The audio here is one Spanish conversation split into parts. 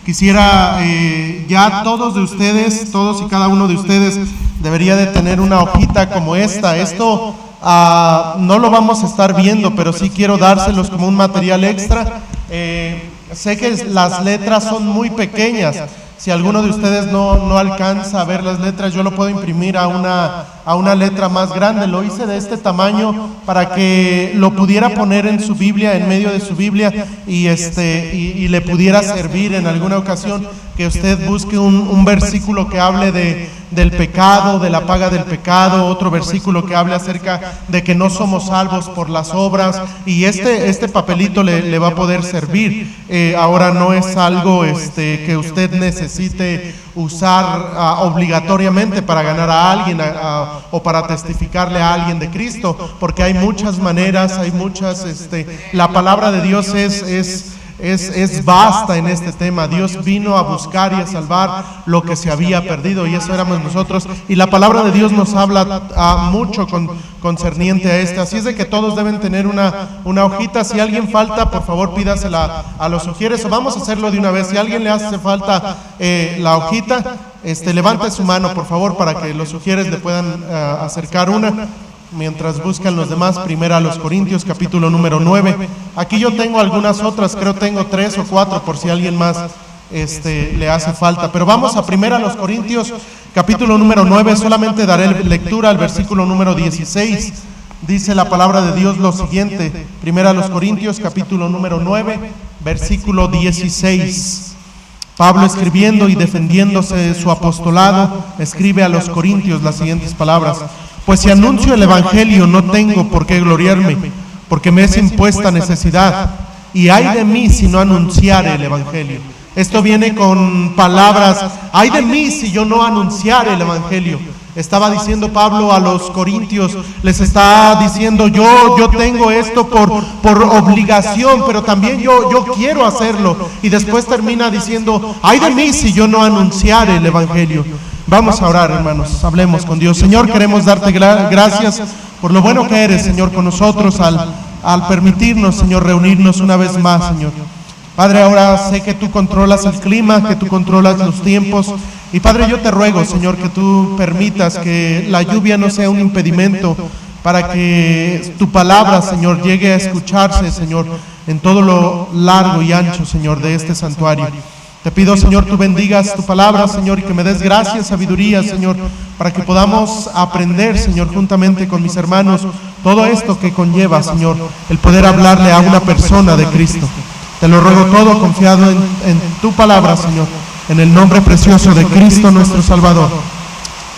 Quisiera, ya todos de ustedes, todos y cada uno de ustedes debería de tener una hojita como esta. Esto no lo vamos a estar viendo, pero sí quiero dárselos como un material extra. Sé que las letras son muy pequeñas. Si alguno de ustedes no alcanza a ver las letras, yo lo puedo imprimir a una letra más grande. Lo hice de este tamaño para que lo pudiera poner en su Biblia, en medio de su Biblia, y le pudiera servir en alguna ocasión que usted busque un versículo que hable del pecado, de la paga del pecado, otro versículo que hable acerca de que no somos salvos por las obras, y este papelito le va a poder servir. Ahora no es algo que usted necesite usar obligatoriamente para ganar a alguien o para testificarle a alguien de Cristo, porque hay muchas maneras, hay muchas, la palabra de Dios es vasta en este tema. Dios vino a buscar y a salvar lo que se había perdido, y eso éramos nosotros, y la palabra de Dios nos habla mucho concerniente a esto. Así es de que todos deben tener una hojita. Si alguien falta, por favor pídasela a los sugieres, o vamos a hacerlo de una vez. Si a alguien le hace falta la hojita, levante su mano, por favor, para que los sugieres le puedan acercar una. Mientras buscan los demás, primera a los Corintios, capítulo número 9. Aquí yo tengo algunas otras, creo tengo 3 o 4 por si a alguien más le hace falta. Pero vamos a primera a los Corintios, capítulo número 9. Solamente daré lectura al versículo número 16. Dice la palabra de Dios lo siguiente: primera a los Corintios, capítulo número 9, versículo 16. Pablo, escribiendo y defendiéndose de su apostolado, escribe a los Corintios las siguientes palabras: pues si anuncio el Evangelio, no tengo por qué gloriarme, porque me es impuesta necesidad, y ay de mí si no anunciare el Evangelio. Esto viene con palabras: ay de mí si yo no anunciare el Evangelio. Estaba diciendo Pablo a los corintios, les está diciendo: yo tengo esto por obligación, pero también yo quiero hacerlo. Y después termina diciendo: ay de mí si yo no anunciare el Evangelio. Vamos a orar, hermanos, hablemos con Dios. Señor, queremos darte gracias por lo bueno que eres, Señor, con nosotros al permitirnos, Señor, reunirnos una vez más, Señor. Padre, ahora sé que tú controlas el clima, que tú controlas los tiempos, y Padre, yo te ruego, Señor, que tú permitas que la lluvia no sea un impedimento para que tu palabra, Señor, llegue a escucharse, Señor, en todo lo largo y ancho, Señor, de este santuario. Te pido, Señor, tú bendigas tu palabra, Señor, y que me des gracia, sabiduría, Señor, para que podamos aprender, Señor, juntamente con mis hermanos, todo esto que conlleva, Señor, el poder hablarle a una persona de Cristo. Te lo ruego todo confiado en tu palabra, Señor, en el nombre precioso de Cristo nuestro Salvador.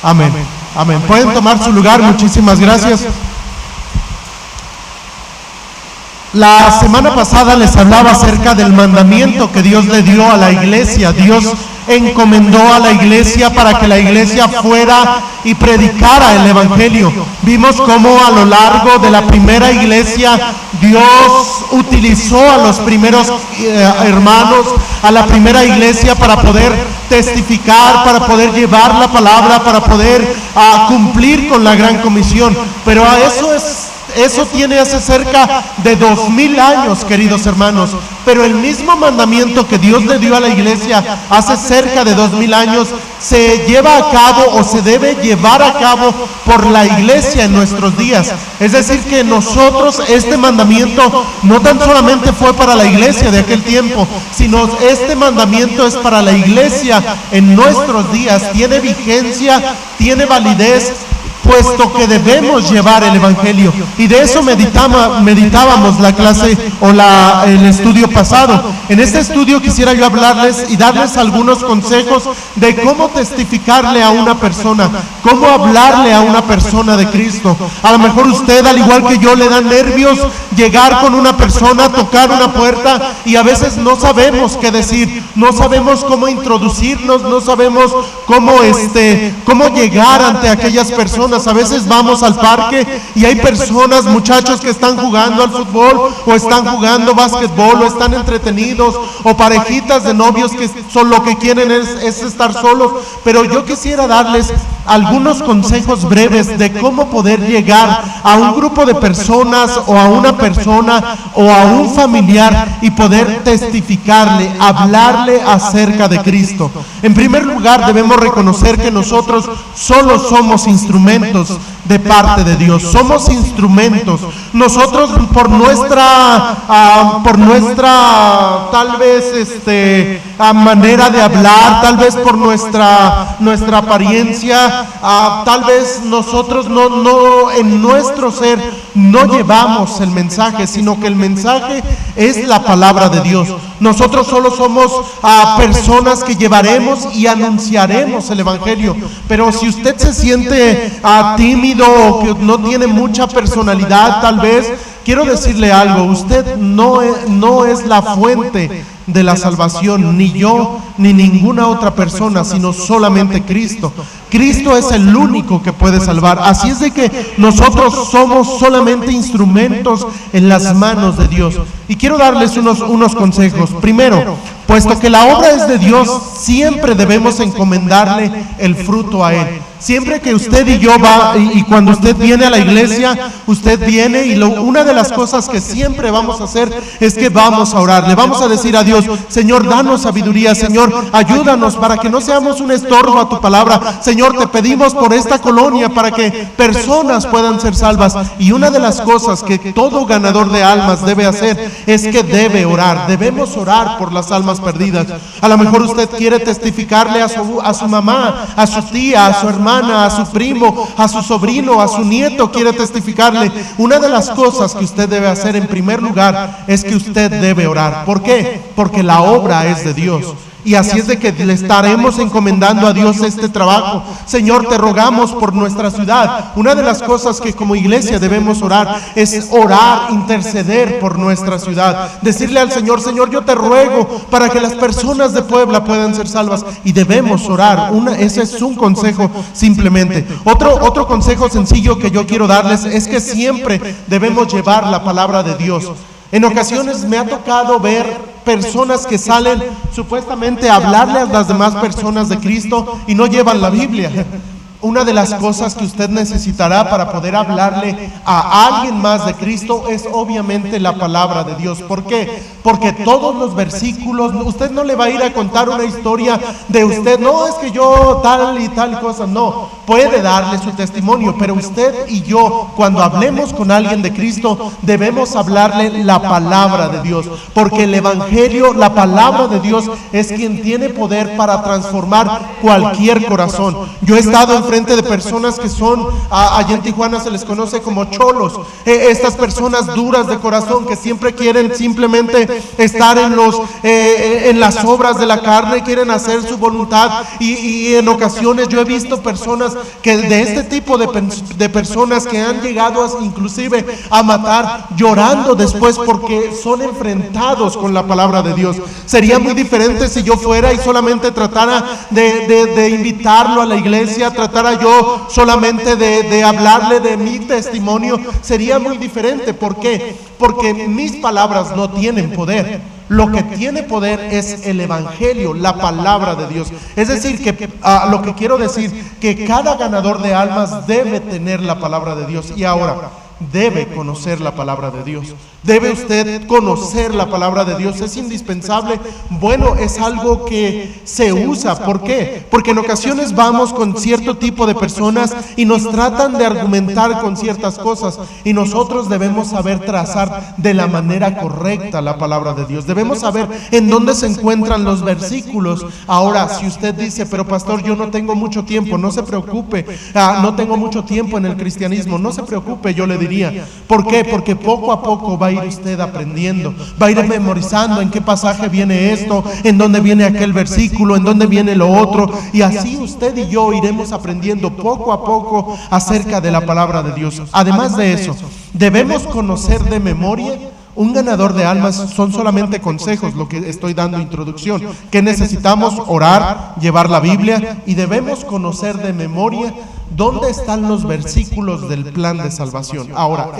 Amén. Amén. Pueden tomar su lugar. Muchísimas gracias. La semana pasada les hablaba acerca del mandamiento que Dios le dio a la iglesia. Dios encomendó a la iglesia para que la iglesia fuera y predicara el Evangelio. Vimos cómo a lo largo de la primera iglesia Dios utilizó a los primeros hermanos, a la primera iglesia, para poder testificar, para poder llevar la palabra, para poder cumplir con la gran comisión. Pero eso tiene hace cerca de 2000 años, queridos hermanos. Pero el mismo mandamiento que Dios le dio a la iglesia hace cerca de 2000 años se lleva a cabo, o se debe llevar a cabo, por la iglesia en nuestros días. Es decir, que nosotros, este mandamiento no tan solamente fue para la iglesia de aquel tiempo, sino este mandamiento es para la iglesia en nuestros días. Tiene vigencia, tiene validez, puesto que debemos llevar el Evangelio. Y de eso meditábamos la clase o el estudio pasado. En este estudio quisiera yo hablarles y darles algunos consejos de cómo testificarle a una persona, cómo hablarle a una persona de Cristo. A lo mejor usted, al igual que yo, le da nervios llegar con una persona, tocar una puerta, y a veces no sabemos qué decir, no sabemos cómo introducirnos, no sabemos cómo llegar ante aquellas personas. A veces vamos al parque y hay personas, muchachos, que están jugando al fútbol, o están jugando básquetbol, o están entretenidos, o parejitas de novios que lo que quieren es estar solos. Pero yo quisiera darles algunos consejos breves de cómo poder llegar a un grupo de personas o a una persona o a un familiar y poder testificarle, hablarle acerca de Cristo. En primer lugar, debemos reconocer que nosotros solo somos instrumentos de parte de Dios. Somos instrumentos. Nosotros por nuestra tal vez manera de hablar, tal vez por nuestra apariencia, tal vez nosotros no en nuestro ser no llevamos el mensaje, sino que el mensaje es la palabra de Dios. Nosotros solo somos personas que llevaremos y anunciaremos el evangelio. Pero si usted se siente tímido o que no tiene mucha personalidad, tal vez, quiero decirle algo: usted no es la fuente de la salvación, ni yo ni ninguna otra persona, sino solamente Cristo. Cristo es el único que puede salvar. Así es de que nosotros somos solamente instrumentos en las manos de Dios. Y quiero darles unos consejos. Primero, puesto que la obra es de Dios, siempre debemos encomendarle el fruto a Él. Siempre que usted y yo y cuando usted viene a la iglesia, usted viene y una de las cosas que siempre vamos a hacer es que vamos a orar. Le vamos a decir a Dios: Señor, danos sabiduría. Señor, ayúdanos para que no seamos un estorbo a tu palabra. Señor, te pedimos por esta colonia para que personas puedan ser salvas. Y una de las cosas que todo ganador de almas debe hacer es que debe orar. Debemos orar por las almas perdidas. A lo mejor usted quiere testificarle a su mamá, a su tía, a su hermana, a su primo, a su sobrino, a su nieto, quiere testificarle. Una de las cosas que usted debe hacer en primer lugar es que usted debe orar. ¿Por qué? Porque la obra es de Dios. Y así es de que le estaremos encomendando a Dios este trabajo. Señor, te rogamos por nuestra ciudad. Una de las cosas que como iglesia debemos orar es orar, interceder por nuestra ciudad. Decirle al Señor: Señor, yo te ruego para que las personas de Puebla puedan ser salvas. Y debemos orar. Ese es un consejo simplemente. Otro consejo sencillo que yo quiero darles es que siempre debemos llevar la palabra de Dios. En ocasiones me ha tocado ver personas que salen supuestamente a hablarle a las demás personas de Cristo y no llevan la Biblia. Una de las cosas que usted necesitará para poder hablarle a alguien más de Cristo es obviamente la palabra de Dios. ¿Por qué? Porque todos los versículos, usted no le va a ir a contar una historia de usted: no, es que yo tal y tal cosa. No, puede darle su testimonio, pero usted y yo, cuando hablemos con alguien de Cristo, debemos hablarle la palabra de Dios, porque el evangelio, la palabra de Dios, es quien tiene poder para transformar cualquier corazón. Yo he estado frente de personas que son, allá en Tijuana se les conoce como cholos, estas personas duras de corazón que siempre quieren simplemente estar en las obras de la carne, quieren hacer su voluntad, y en ocasiones yo he visto personas que de este tipo de personas que han llegado inclusive a matar, llorando después porque son enfrentados con la palabra de Dios. Sería muy diferente si yo fuera y solamente tratara de invitarlo a la iglesia, tratara yo solamente de hablarle de mi testimonio. Sería muy diferente. ¿Por qué? Porque mis palabras no tienen poder. Lo que tiene poder es el evangelio, la palabra de Dios. Es decir, que lo que quiero decir, que cada ganador de almas debe tener la palabra de Dios. Y ahora, debe conocer la palabra de Dios. Debe usted conocer la palabra de Dios. Es indispensable. Bueno, es algo que se usa. ¿Por qué? Porque en ocasiones vamos con cierto tipo de personas y nos tratan de argumentar con ciertas cosas, y nosotros debemos saber trazar de la manera correcta la palabra de Dios. Debemos saber en dónde se encuentran los versículos. Ahora, si usted dice: pero pastor, yo no tengo mucho tiempo, no se preocupe, no tengo mucho tiempo en el cristianismo, no se preocupe, yo le diría. ¿Por qué? Porque poco a poco va a ir usted aprendiendo, va a ir memorizando en qué pasaje viene esto, en dónde viene aquel versículo, en dónde viene lo otro, y así usted y yo iremos aprendiendo poco a poco acerca de la palabra de Dios. Además de eso, debemos conocer de memoria. Un ganador de almas son solamente consejos, lo que estoy dando introducción. Que necesitamos orar, llevar la Biblia, y debemos conocer de memoria dónde están los versículos del plan de salvación. Ahora,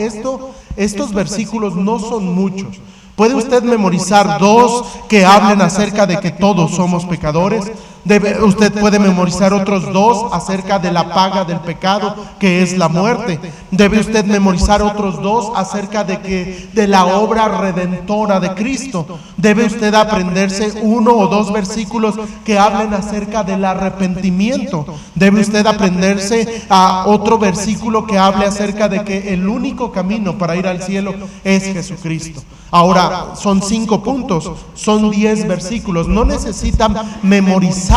estos versículos no son muchos. ¿Puede usted memorizar 2 que hablen acerca de que todos somos pecadores? Usted puede memorizar otros 2 acerca de la paga del pecado, que es la muerte. Debe usted memorizar otros 2 acerca de la obra redentora de Cristo. Debe usted aprenderse 1 o 2 versículos que hablen acerca del arrepentimiento. Debe usted aprenderse a otro versículo que hable acerca de que el único camino para ir al cielo es Jesucristo. Ahora, son 5 puntos, son 10 versículos. No necesitan memorizarlos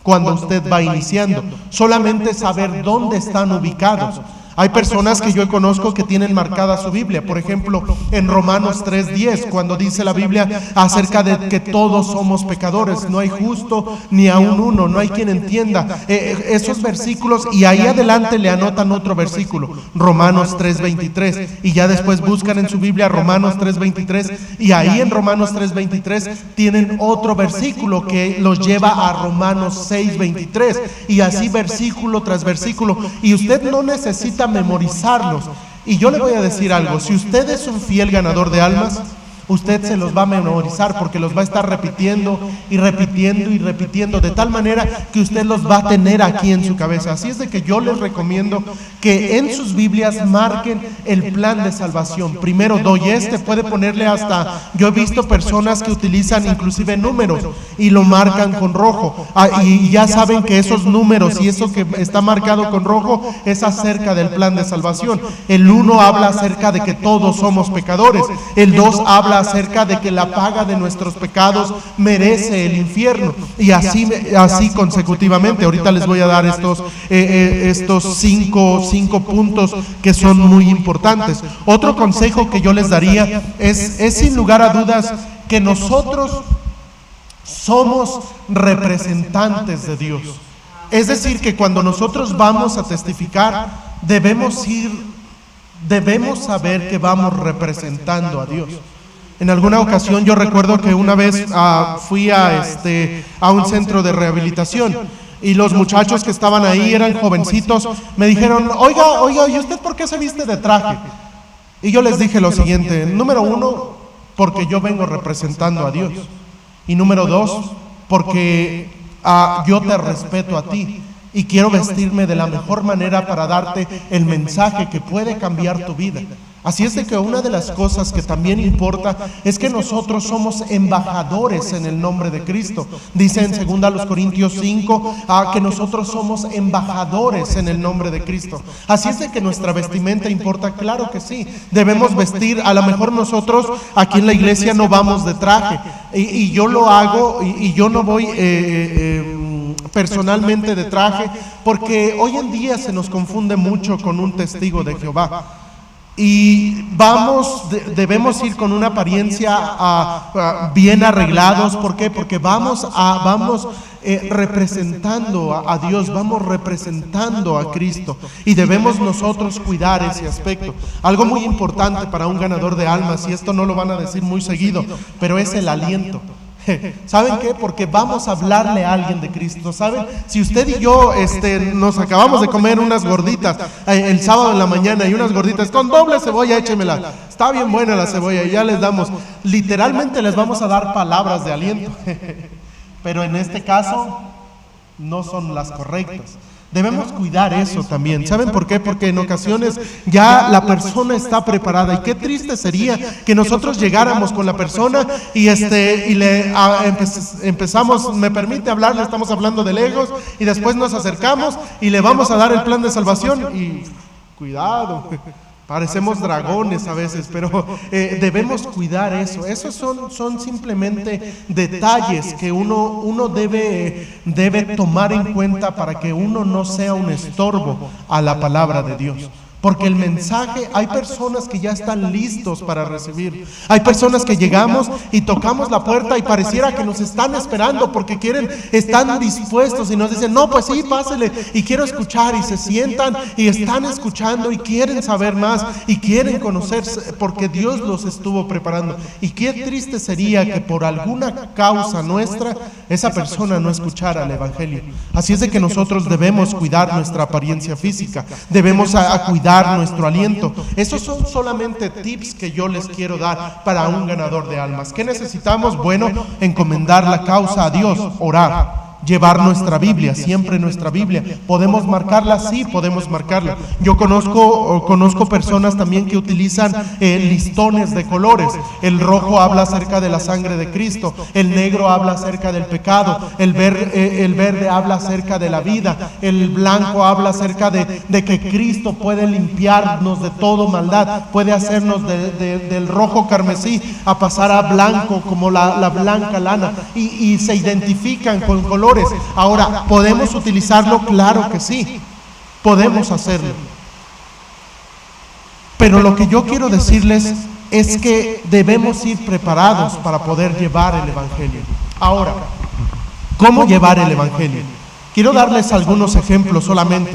cuando usted va iniciando, solamente saber dónde están ubicados. Hay personas que yo conozco que tienen marcada su Biblia, por ejemplo, en Romanos 3:10, cuando dice la Biblia acerca de que todos somos pecadores, no hay justo ni aun uno, no hay quien entienda esos versículos, y ahí adelante le anotan otro versículo, Romanos 3:23, y ya después buscan en su Biblia Romanos 3:23, y ahí en Romanos 3:23 tienen otro versículo que los lleva a Romanos 6:23, y así versículo tras versículo, y usted no necesita memorizarlos. Y yo le voy a decir algo: si usted es un fiel ganador de almas, usted se los va a memorizar, porque los va a estar repitiendo y repitiendo y repitiendo, de tal manera que usted los va a tener aquí en su cabeza. Así es de que yo les recomiendo que en sus Biblias marquen el plan de salvación. Primero doy puede ponerle hasta, yo he visto personas que utilizan inclusive números y lo marcan con rojo, y ya saben que esos números y eso que está marcado con rojo es acerca del plan de salvación. El 1 habla acerca de que todos somos pecadores, el 2 habla acerca de que la paga de nuestros pecados merece el infierno, y así consecutivamente. Ahorita les voy a dar estos cinco puntos que son muy importantes. Otro consejo que yo les daría es sin lugar a dudas que nosotros somos representantes de Dios. Es decir, que cuando nosotros vamos a testificar, debemos saber que vamos representando a Dios. En alguna ocasión yo recuerdo que una vez fui a un centro de rehabilitación, y los muchachos que estaban ahí eran jovencitos. Me dijeron: oiga, ¿y usted por qué se viste de traje? Y yo les dije lo siguiente: número 1, porque yo vengo representando a Dios, y número 2, porque yo te respeto a ti y quiero vestirme de la mejor manera para darte el mensaje que puede cambiar tu vida. Así es de que una de las cosas que también importa es que nosotros somos embajadores en el nombre de Cristo. Dice en 2 Corintios 5 que nosotros somos embajadores en el nombre de Cristo. Así es de que nuestra vestimenta importa, claro que sí. Debemos vestir, a lo mejor nosotros aquí en la iglesia no vamos de traje, y yo lo hago, y yo no voy personalmente de traje, porque hoy en día se nos confunde mucho con un testigo de Jehová. Y debemos ir con una apariencia bien arreglados. ¿Por qué? Porque vamos representando a Dios, vamos representando a Cristo, y debemos nosotros cuidar ese aspecto. Algo muy importante para un ganador de almas, y esto no lo van a decir muy seguido, pero es el aliento. ¿Saben qué? Porque vamos a hablarle a alguien de Cristo. ¿Saben? Si usted y yo nos acabamos de comer unas gorditas el sábado en la mañana, y unas gorditas con doble cebolla, échemela, está bien buena la cebolla, y ya les damos, literalmente les vamos a dar palabras de aliento. Pero en este caso no son las correctas. Debemos cuidar eso también. ¿Saben por qué? Porque en ocasiones ya la persona está preparada, y qué triste sería que nosotros llegáramos con la persona y empezamos, me permite hablar, le estamos hablando de legos, y después nos acercamos y le vamos a dar el plan de salvación, y cuidado, parecemos dragones a veces, pero debemos cuidar eso. Esos son simplemente detalles que uno debe tomar en cuenta para que uno no sea un estorbo a la palabra de Dios. Porque el mensaje, hay personas que ya están listos para recibir. Hay personas que llegamos y tocamos la puerta y pareciera que nos están esperando, porque están dispuestos, y nos dicen: no, pues sí, pásele, y quiero escuchar, y se sientan y están escuchando y quieren saber más y quieren conocerse, porque Dios los estuvo preparando. Y qué triste sería que por alguna causa nuestra esa persona no escuchara el evangelio. Así es de que nosotros debemos cuidar nuestra apariencia física, debemos cuidar amargar nuestro aliento. Esos son solamente tips que yo les quiero dar para un ganador de almas. ¿Qué necesitamos? Bueno, encomendar la causa a Dios, orar. Llevar nuestra Biblia, siempre nuestra Biblia. ¿Podemos marcarla? Sí, podemos marcarla. Yo conozco personas también que utilizan listones de colores. El rojo habla acerca de la sangre de Cristo, el negro habla acerca del pecado, el verde habla acerca de la vida, el blanco habla acerca de que Cristo puede limpiarnos de todo maldad, puede hacernos del rojo carmesí a pasar a blanco como la blanca lana, y se identifican con colores. Ahora, ¿podemos utilizarlo? Claro que sí, podemos hacerlo. Pero lo que yo quiero decirles es que debemos ir preparados para poder llevar el Evangelio. Ahora, ¿cómo llevar el Evangelio? Quiero darles algunos ejemplos solamente.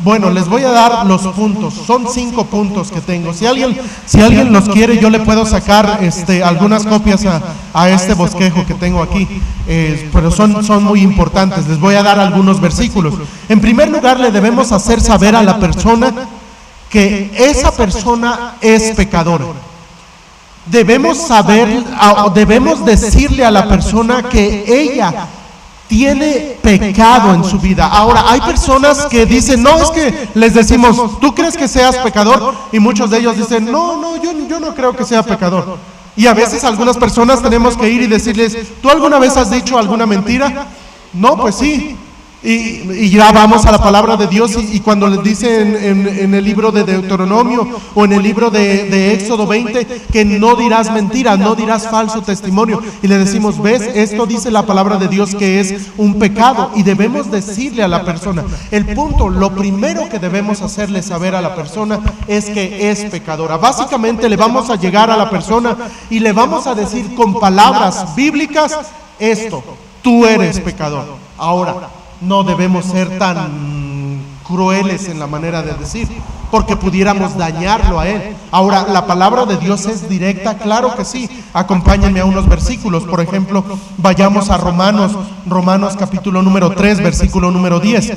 Bueno, les voy a dar los puntos. Son 5 puntos que tengo. Si alguien los quiere, yo le puedo sacar algunas copias a este bosquejo que tengo aquí, pero son muy importantes. Les voy a dar algunos versículos. En primer lugar, le debemos hacer saber a la persona que esa persona es pecadora. Debemos decirle a la persona que ella tiene pecado en su vida. Ahora, hay personas que dicen, no, es que les decimos, ¿tú crees que seas pecador? Y muchos de ellos dicen, no, yo no creo que sea pecador. Y a veces algunas personas tenemos que ir y decirles, ¿tú alguna vez has dicho alguna mentira? No, pues sí. Y ya vamos a la palabra de Dios, y cuando les dice en el libro de Deuteronomio o en el libro de Éxodo 20 que no dirás mentira, no dirás falso testimonio, y le decimos, ¿ves? Esto dice la palabra de Dios que es un pecado, y debemos decirle a la persona. El punto, lo primero que debemos hacerle saber a la persona es que es pecadora. Básicamente le vamos a llegar a la persona y le vamos a decir con palabras bíblicas esto: tú eres pecador. Ahora, no debemos ser tan crueles en la manera de decir, porque pudiéramos dañarlo a él. Ahora, ¿la palabra de Dios es directa? Claro que sí. Acompáñenme a unos versículos. Por ejemplo, vayamos a Romanos capítulo número 3, versículo número 10.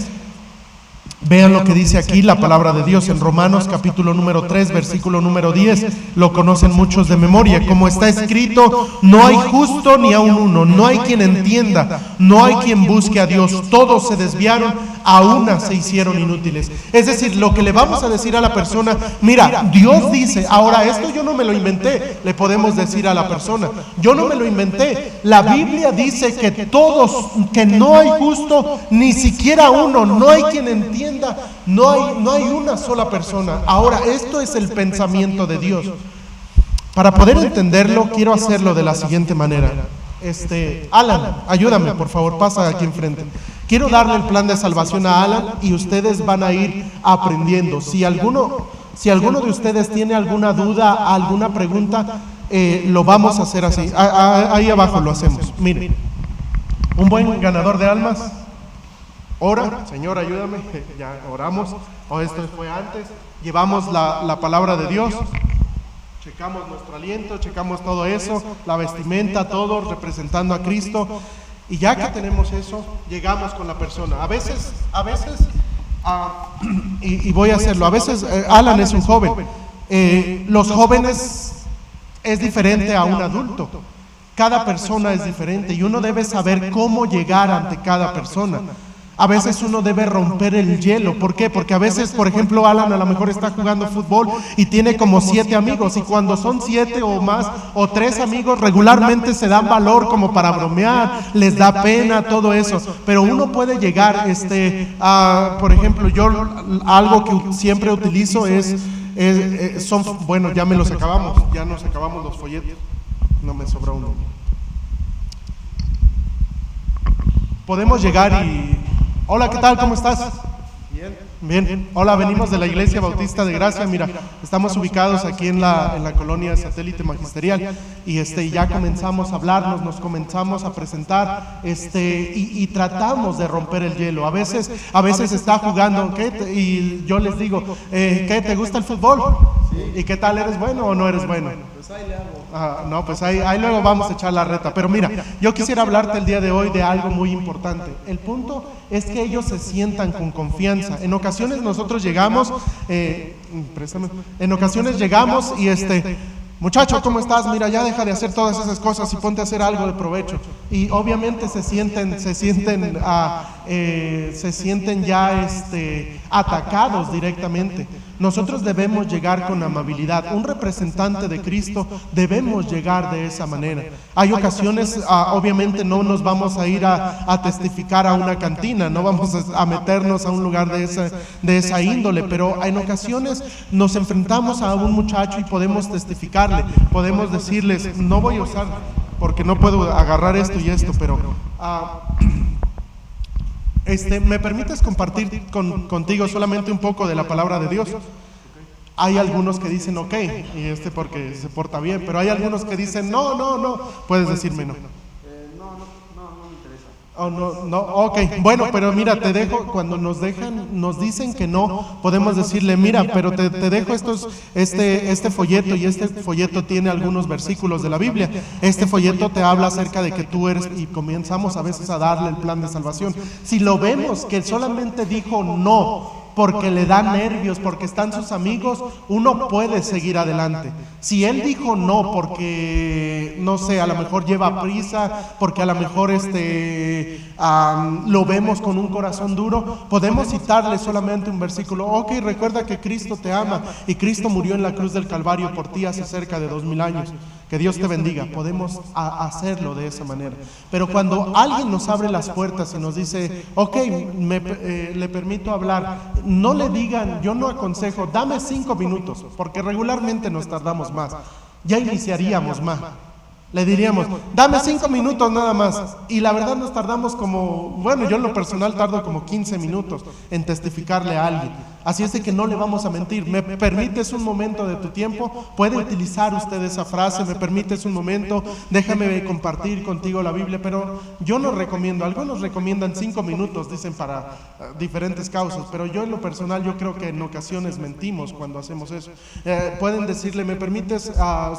Vean lo que dice aquí la palabra de Dios en Romanos capítulo número 3, versículo número 10. Lo conocen muchos de memoria. Como está escrito, no hay justo ni aun uno, no hay quien entienda, no hay quien busque a Dios. Todos se desviaron, a una se hicieron inútiles. Es decir, lo que le vamos a decir a la persona, mira, Dios dice, ahora esto yo no me lo inventé, le podemos decir a la persona, yo no me lo inventé. La Biblia dice que todos, que no hay justo, ni siquiera uno, no hay quien entienda. No hay una sola persona. Ahora, esto es el pensamiento de Dios. Para poder entenderlo, quiero hacerlo de la siguiente manera. Alan, ayúdame, por favor, pasa aquí enfrente. Quiero darle el plan de salvación a Alan y ustedes van a ir aprendiendo. Si alguno de ustedes tiene alguna duda, alguna pregunta, lo vamos a hacer así. Ahí abajo lo hacemos. Miren, un buen ganador de almas ora, Señor, ayúdame, ya oramos, o esto fue antes, llevamos la palabra de Dios, checamos nuestro aliento, checamos todo eso, la vestimenta, todo representando a Cristo, y ya que tenemos eso, llegamos con la persona. A veces, y voy a hacerlo, a veces Alan es un joven, los jóvenes es diferente a un adulto. Cada persona es diferente y uno debe saber cómo llegar ante cada persona. A veces uno debe romper el hielo. ¿Por qué? Porque a veces, por ejemplo, Alan a lo mejor está jugando fútbol y tiene como 7 amigos, y cuando son 7 o más, o 3 amigos, regularmente se dan valor como para bromear, les da pena, todo eso. Pero uno puede llegar, por ejemplo, yo algo que siempre utilizo bueno, ya me los acabamos, ya nos acabamos los folletos, no me sobra uno. Podemos llegar y... Hola, ¿qué tal? ¿Cómo estás? Bien. Hola, venimos de la Iglesia Bautista de Gracia. Mira, estamos ubicados aquí en la colonia Satélite Magisterial, y ya comenzamos a hablarnos, nos comenzamos a presentar, y tratamos de romper el hielo. A veces está jugando, y yo les digo, ¿qué te gusta el fútbol? ¿Y qué tal, eres bueno o no eres bueno? Pues ahí le hago. No, pues ahí luego vamos a echar la reta. Pero mira, yo quisiera hablarte el día de hoy de algo muy importante. El punto es que ellos se sientan con confianza. En ocasiones nosotros llegamos, en ocasiones llegamos y muchacho, ¿cómo estás? Mira, ya deja de hacer todas esas cosas y ponte a hacer algo de provecho. Y obviamente se sienten ya atacados directamente. Nosotros debemos llegar con amabilidad. Un representante de Cristo debemos llegar de esa manera. Hay ocasiones, obviamente no nos vamos a ir a testificar a una cantina, no vamos a meternos a un lugar de esa índole, pero en ocasiones nos enfrentamos a un muchacho y podemos testificarle, podemos decirles, no voy a usar, porque no puedo agarrar esto y esto, pero... ¿me permites compartir contigo solamente un poco de la palabra de Dios? Hay algunos que dicen ok, y porque se porta bien, pero hay algunos que dicen no, puedes decirme no. No me interesa. Oh, no, ok, bueno, pero mira, te dejo, cuando nos dicen que no, podemos decirle, mira, pero te dejo este folleto, y este folleto tiene algunos versículos de la Biblia. Este folleto te habla acerca de que tú eres, y comenzamos a veces a darle el plan de salvación. Si lo vemos que solamente dijo no, porque le da nervios, porque están sus amigos, uno puede seguir adelante. Si él dijo no porque, no sé, a lo mejor lleva prisa, porque a lo mejor lo vemos con un corazón duro, podemos citarle solamente un versículo. Ok, recuerda que Cristo te ama y Cristo murió en la cruz del Calvario por ti hace cerca de 2000 años. Que Dios te bendiga. Podemos hacerlo de esa manera. Pero cuando alguien nos abre las puertas y nos dice, ok, le permito hablar, no le digan, yo no aconsejo, dame 5 minutos, porque regularmente nos tardamos más. Ya iniciaríamos más. Le diríamos, dame 5 minutos nada más. Y la verdad nos tardamos yo en lo personal tardo como 15 minutos en testificarle a alguien. Así es de que no le vamos a mentir. ¿Me permites un momento de tu tiempo? Puede utilizar usted esa frase, ¿me permites un momento? Déjame compartir contigo la Biblia, pero yo no recomiendo. Algunos recomiendan 5 minutos, dicen, para diferentes causas, pero yo en lo personal, yo creo que en ocasiones mentimos cuando hacemos eso. Pueden decirle, ¿me permites?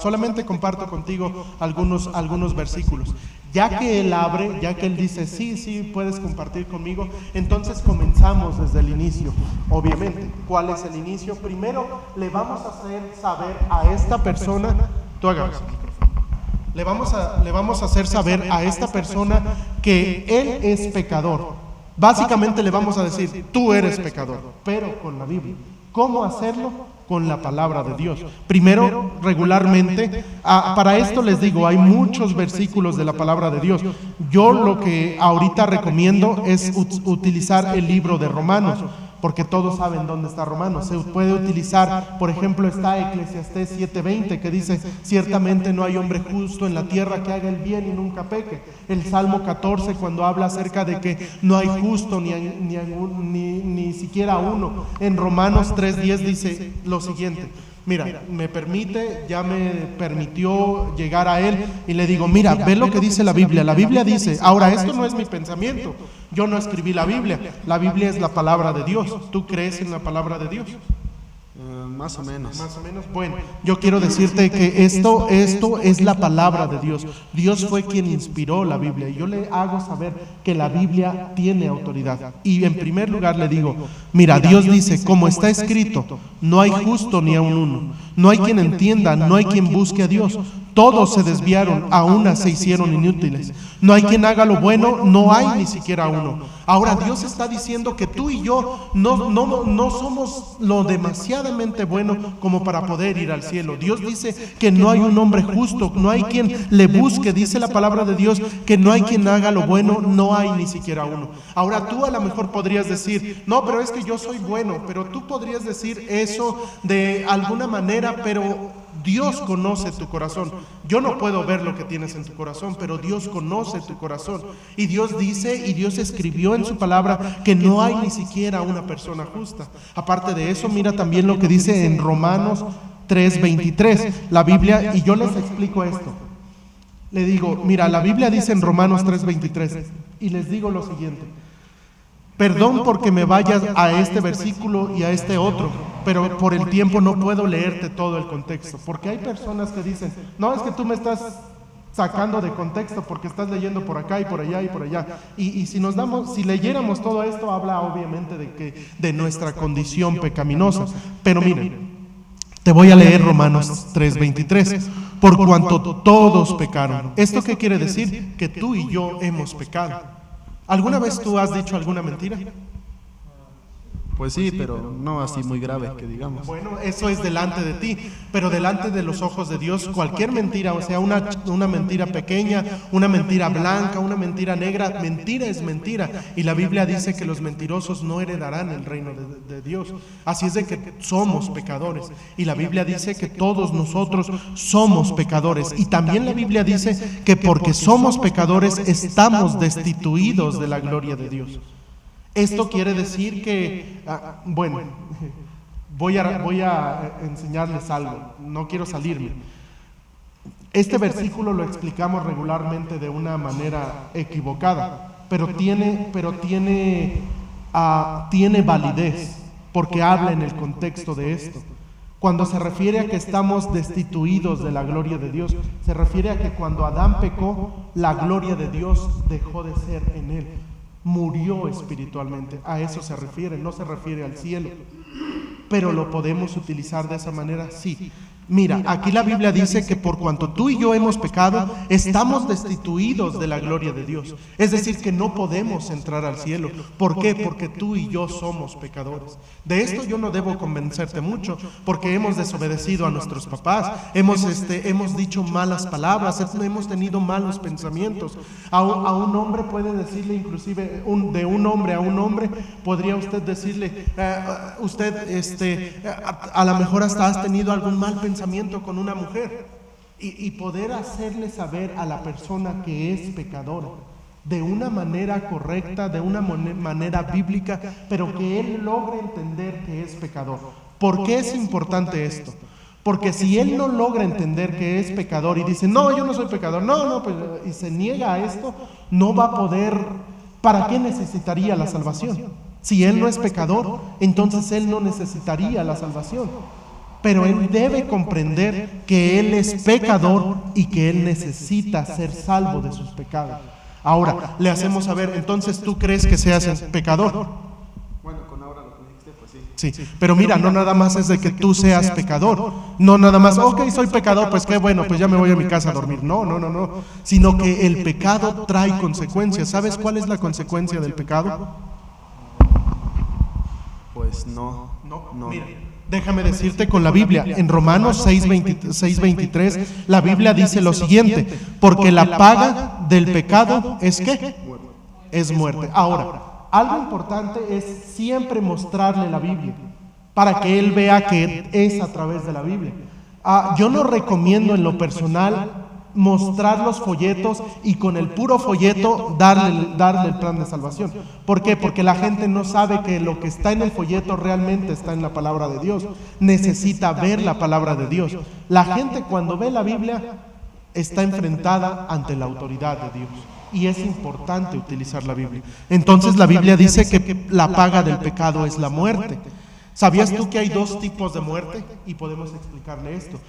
Solamente comparto contigo algunos versículos. Ya que él abre, ya que él dice, sí, puedes compartir conmigo, entonces comenzamos desde el inicio. Obviamente, ¿cuál es el inicio? Primero, le vamos a hacer saber a esta persona, tú agarras el micrófono, le vamos a hacer saber a esta persona que él es pecador. Básicamente le vamos a decir, tú eres pecador, pero con la Biblia. ¿Cómo hacerlo? Con la palabra de Dios. Primero, regularmente, para esto les digo, hay muchos versículos de la palabra de Dios. Yo lo que ahorita recomiendo es utilizar el libro de Romanos, porque todos saben dónde está Romanos. Se puede utilizar, por ejemplo, está Eclesiastés 7:20, que dice, ciertamente no hay hombre justo en la tierra que haga el bien y nunca peque. El Salmo 14, cuando habla acerca de que no hay justo ni siquiera uno. En Romanos 3:10 dice lo siguiente. Mira, ya me permitió llegar a él y le digo, mira, ve lo que dice la Biblia. La Biblia dice, ahora esto no es mi pensamiento, yo no escribí la Biblia es la palabra de Dios. ¿Tú crees en la palabra de Dios? Más o menos. Bueno, yo quiero decirte que esto es la palabra de Dios. Dios fue quien inspiró la Biblia. Y yo le hago saber que la Biblia tiene autoridad. Y en primer lugar le digo, mira, Dios dice, como está escrito, no hay justo ni aun uno. No hay quien entienda, no hay quien busque a Dios. Todos se desviaron, a una se hicieron inútiles. No hay quien haga lo bueno, no hay ni siquiera uno. Ahora Dios está diciendo que tú y yo no somos lo demasiadamente bueno como para poder ir al cielo. Dios dice que no hay un hombre justo, no hay quien le busque. Dice la palabra de Dios que no hay quien haga lo bueno, no hay ni siquiera uno. Ahora tú a lo mejor podrías decir, no, pero es que yo soy bueno, pero tú podrías decir eso de alguna manera, pero Dios conoce tu corazón. Yo no puedo ver lo que tienes en tu corazón, pero Dios conoce tu corazón. Y Dios dice, y Dios escribió en su palabra que no hay ni siquiera una persona justa. Aparte de eso, mira también lo que dice en Romanos 3:23, la Biblia, y yo les explico esto. Le digo, mira, la Biblia dice en Romanos 3:23, y les digo lo siguiente. Perdón porque me vaya a este versículo y a este otro, pero por el tiempo no puedo leerte todo el contexto, porque hay personas que dicen, no, es que tú me estás sacando de contexto porque estás leyendo por acá y por allá y por allá. Y si leyéramos todo esto, habla obviamente de nuestra condición pecaminosa. Pero miren, te voy a leer Romanos 3:23. Por cuanto todos pecaron. ¿Esto qué quiere decir? Que tú y yo hemos pecado. ¿Alguna vez tú has dicho alguna mentira? Pues sí, pero no así muy grave que digamos. Bueno, eso es delante de ti, pero delante de los ojos de Dios, cualquier mentira, o sea, una mentira pequeña, una mentira blanca, una mentira negra, mentira es mentira. Y la Biblia dice que los mentirosos no heredarán el reino de Dios. Así es de que somos pecadores. Y la Biblia dice que todos nosotros somos pecadores. Y también la Biblia dice que porque somos pecadores estamos destituidos de la gloria de Dios. Esto quiere decir que, bueno, voy a enseñarles algo, no quiero salirme. Este versículo lo explicamos regularmente de una manera equivocada, pero tiene validez, porque habla en el contexto de esto. Cuando se refiere a que estamos destituidos de la gloria de Dios, se refiere a que cuando Adán pecó, la gloria de Dios dejó de ser en él. Murió espiritualmente, a eso se refiere, no se refiere al cielo. Pero lo podemos utilizar de esa manera, sí. Mira, aquí la Biblia dice que por cuanto tú y yo hemos pecado, estamos destituidos de la gloria de Dios. Es decir, que no podemos entrar al cielo. ¿Por qué? Porque tú y yo somos pecadores. De esto yo no debo convencerte mucho, porque hemos desobedecido a nuestros papás, hemos dicho malas palabras, hemos tenido malos pensamientos. A un hombre puede decirle, inclusive de un hombre a un hombre, podría usted decirle, a lo mejor hasta has tenido algún mal pensamiento con una mujer, y poder hacerle saber a la persona que es pecadora de una manera correcta, de una manera bíblica, pero que él logre entender que es pecador. ¿Por qué es importante esto? Porque si él no logra entender que es pecador y dice, no, yo no soy pecador, pues, y se niega a esto, no va a poder. ¿Para qué necesitaría la salvación? Si él no es pecador, entonces él no necesitaría la salvación. Pero él debe comprender que él es pecador y que él necesita ser salvo de sus pecados. Ahora, le hacemos saber, entonces, ¿tú crees que seas pecador? Bueno, con ahora lo que dijiste, pues sí. Sí, pero mira, no nada más es de que tú seas pecador. No nada más, ok, soy pecador, pues qué bueno, pues ya me voy a mi casa a dormir. No. Sino que el pecado trae consecuencias. ¿Sabes cuál es la consecuencia del pecado? Pues no. Mira. Déjame decirte con la Biblia, en Romanos 6:23, la Biblia dice lo siguiente, porque la paga del pecado es ¿qué? Es muerte. Ahora, algo importante es siempre mostrarle la Biblia, para que él vea que es a través de la Biblia. Yo no recomiendo en lo personal mostrar los folletos y con el puro folleto darle el plan de salvación. ¿Por qué? Porque la gente no sabe que lo que está en el folleto realmente está en la palabra de Dios. Necesita ver la palabra de Dios. La gente cuando ve la Biblia está enfrentada ante la autoridad de Dios. Y es importante utilizar la Biblia. Entonces la Biblia dice que la paga del pecado es la muerte. ¿Sabías tú que hay dos tipos de muerte? Y podemos explicarle esto.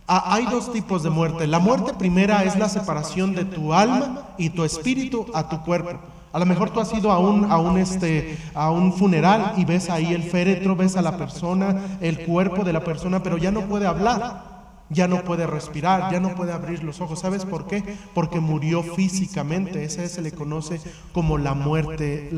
Hay dos tipos de muerte. La muerte primera es la separación de tu alma y tu espíritu a tu cuerpo. A lo mejor tú has ido a un funeral y ves ahí el féretro, ves a la persona, el cuerpo de la persona, pero ya no puede hablar, ya no puede respirar, ya no puede abrir los ojos. ¿Sabes por qué? Porque murió físicamente. Esa se le conoce como la muerte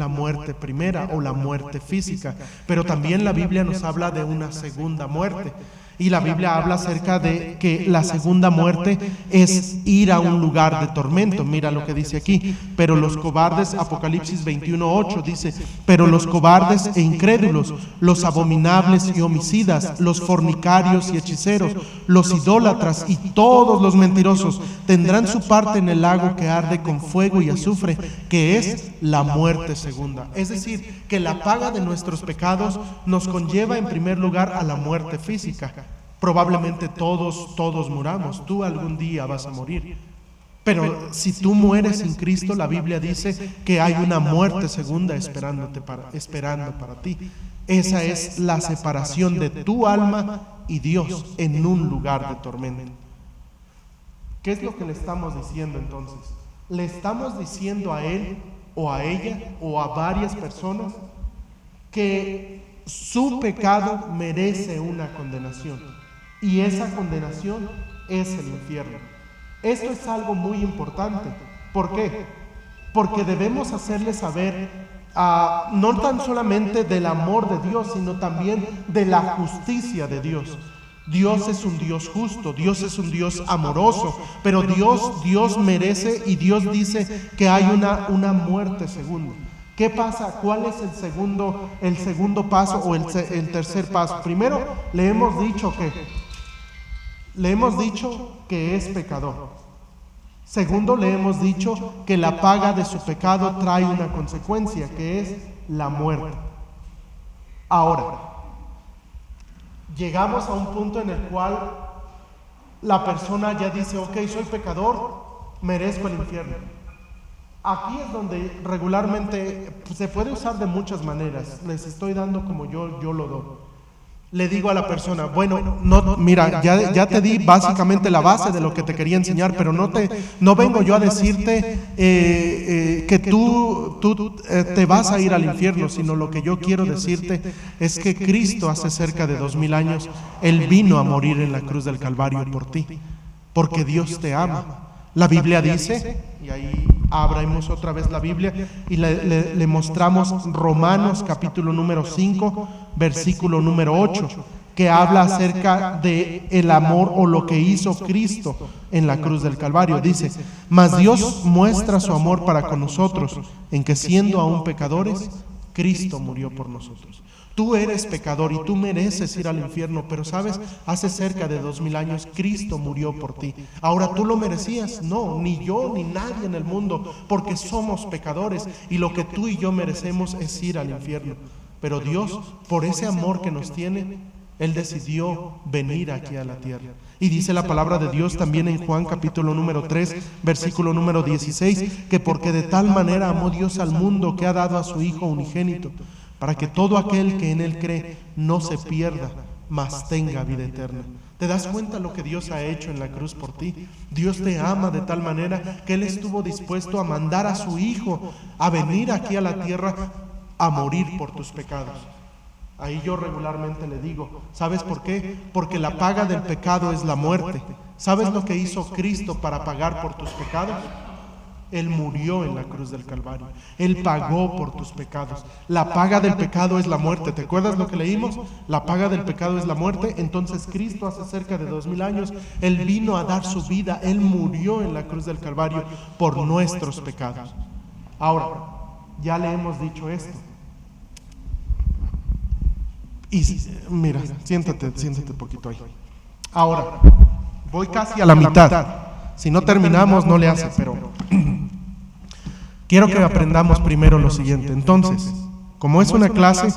primera o la muerte física. Pero también la Biblia nos habla de una segunda muerte. Y la Biblia habla acerca de que la segunda muerte es ir a un lugar de tormento. Mira lo que dice aquí. Pero los cobardes, Apocalipsis 21:8 dice, pero los cobardes e incrédulos, los abominables y homicidas, los fornicarios y hechiceros, los idólatras y todos los mentirosos tendrán su parte en el lago que arde con fuego y azufre, que es la muerte segunda. Es decir, que la paga de nuestros pecados nos conlleva en primer lugar a la muerte física. Probablemente todos muramos, tú algún día vas a morir. Pero si tú mueres sin Cristo, la Biblia dice que hay una muerte segunda esperando para ti. Esa es la separación de tu alma y Dios en un lugar de tormento. ¿Qué es lo que le estamos diciendo entonces? Le estamos diciendo a él o a ella o a varias personas que su pecado merece una condenación, y esa condenación es el infierno. Esto es algo muy importante. ¿Por qué? Porque debemos hacerle saber no tan solamente del amor de Dios, sino también de la justicia de Dios. Dios es un Dios justo, Dios es un Dios amoroso, pero Dios merece, y Dios dice que hay una muerte segunda. ¿Qué pasa? ¿Cuál es el segundo paso o el tercer paso? Primero, le hemos dicho que es pecador. Segundo, le hemos dicho que la paga de su pecado trae una consecuencia, que es la muerte. Ahora, llegamos a un punto en el cual la persona ya dice, ok, soy pecador, merezco el infierno. Aquí es donde regularmente se puede usar de muchas maneras. Les estoy dando como yo lo doy. Le digo a la persona, bueno, no, mira, ya te di básicamente la base de lo que te quería enseñar, pero no vengo yo a decirte que tú te vas a ir al infierno, sino lo que yo quiero decirte es que Cristo hace cerca de 2000 años, Él vino a morir en la cruz del Calvario por ti, porque Dios te ama. La Biblia dice, y ahí abrimos otra vez la Biblia y le mostramos Romanos capítulo número 5, versículo número 8, que habla acerca de el amor o lo que hizo Cristo en la cruz del Calvario. Dice, mas Dios muestra su amor para con nosotros, en que siendo aún pecadores, Cristo murió por nosotros. Tú eres pecador y tú mereces ir al infierno, pero sabes, hace cerca de 2000 años Cristo murió por ti. Ahora, ¿tú lo merecías? No, ni yo ni nadie en el mundo, porque somos pecadores y lo que tú y yo merecemos es ir al infierno. Pero Dios, por ese amor que nos tiene, Él decidió venir aquí a la tierra. Y dice la palabra de Dios también en Juan capítulo número 3, versículo número 16, que porque de tal manera amó Dios al mundo que ha dado a su Hijo unigénito, para que todo aquel que en Él cree no se pierda, mas tenga vida eterna. ¿Te das cuenta lo que Dios ha hecho en la cruz por ti? Dios te ama de tal manera que Él estuvo dispuesto a mandar a su Hijo a venir aquí a la tierra a morir por tus pecados. Ahí yo regularmente le digo, ¿sabes por qué? Porque la paga del pecado es la muerte. ¿Sabes lo que hizo Cristo para pagar por tus pecados? Él murió en la cruz del Calvario. Él pagó por tus pecados. La paga del pecado es la muerte. ¿Te acuerdas lo que leímos? La paga del pecado es la muerte. Entonces Cristo hace cerca de 2000 años, Él vino a dar su vida. Él murió en la cruz del Calvario por nuestros pecados. Ahora, ya le hemos dicho esto. Y mira, siéntate un poquito ahí. Ahora, voy casi a la mitad. Si no terminamos, no le hace, pero quiero que aprendamos primero lo siguiente. Entonces, como es una clase,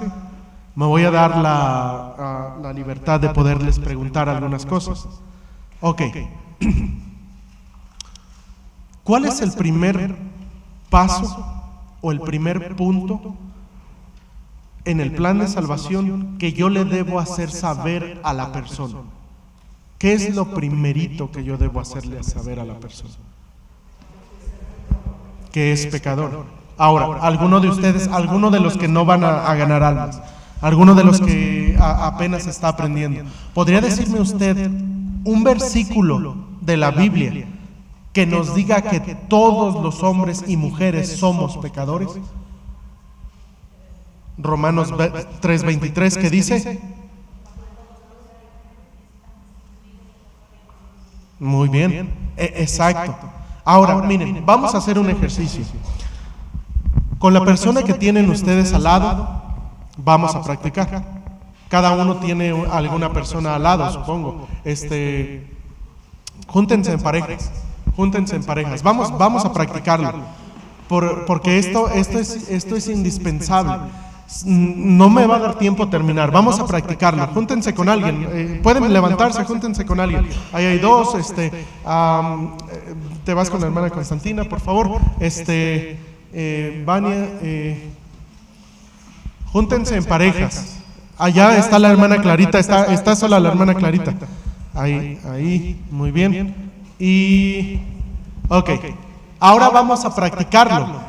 me voy a dar la libertad de poderles preguntar algunas cosas. Ok. ¿Cuál es el primer paso o el primer punto en el plan de salvación que yo le debo hacer saber a la persona? ¿Qué es lo primerito que yo debo hacerle saber a la persona? Que es pecador. Ahora, alguno de ustedes, alguno de los que no van a ganar almas, alguno de los que apenas está aprendiendo, ¿podría decirme usted un versículo de la Biblia que nos diga que todos los hombres y mujeres somos pecadores? Romanos 3:23, ¿qué dice? Muy bien, exacto. Ahora, miren, vamos a hacer un ejercicio. Con la persona que tienen ustedes al lado, vamos a practicar. Cada uno tiene alguna persona al lado, supongo. Júntense en parejas. Vamos a practicarlo. Porque esto es indispensable. No me va a dar tiempo a terminar. Vamos a practicarlo. Júntense con alguien. Pueden levantarse, júntense con alguien. Ahí hay dos. Te vas con la hermana Constantina, por favor. Vania. Júntense en parejas. Allá está la hermana Clarita, está sola la hermana Clarita. Ahí, muy bien. Y, ok, ahora vamos a practicarlo.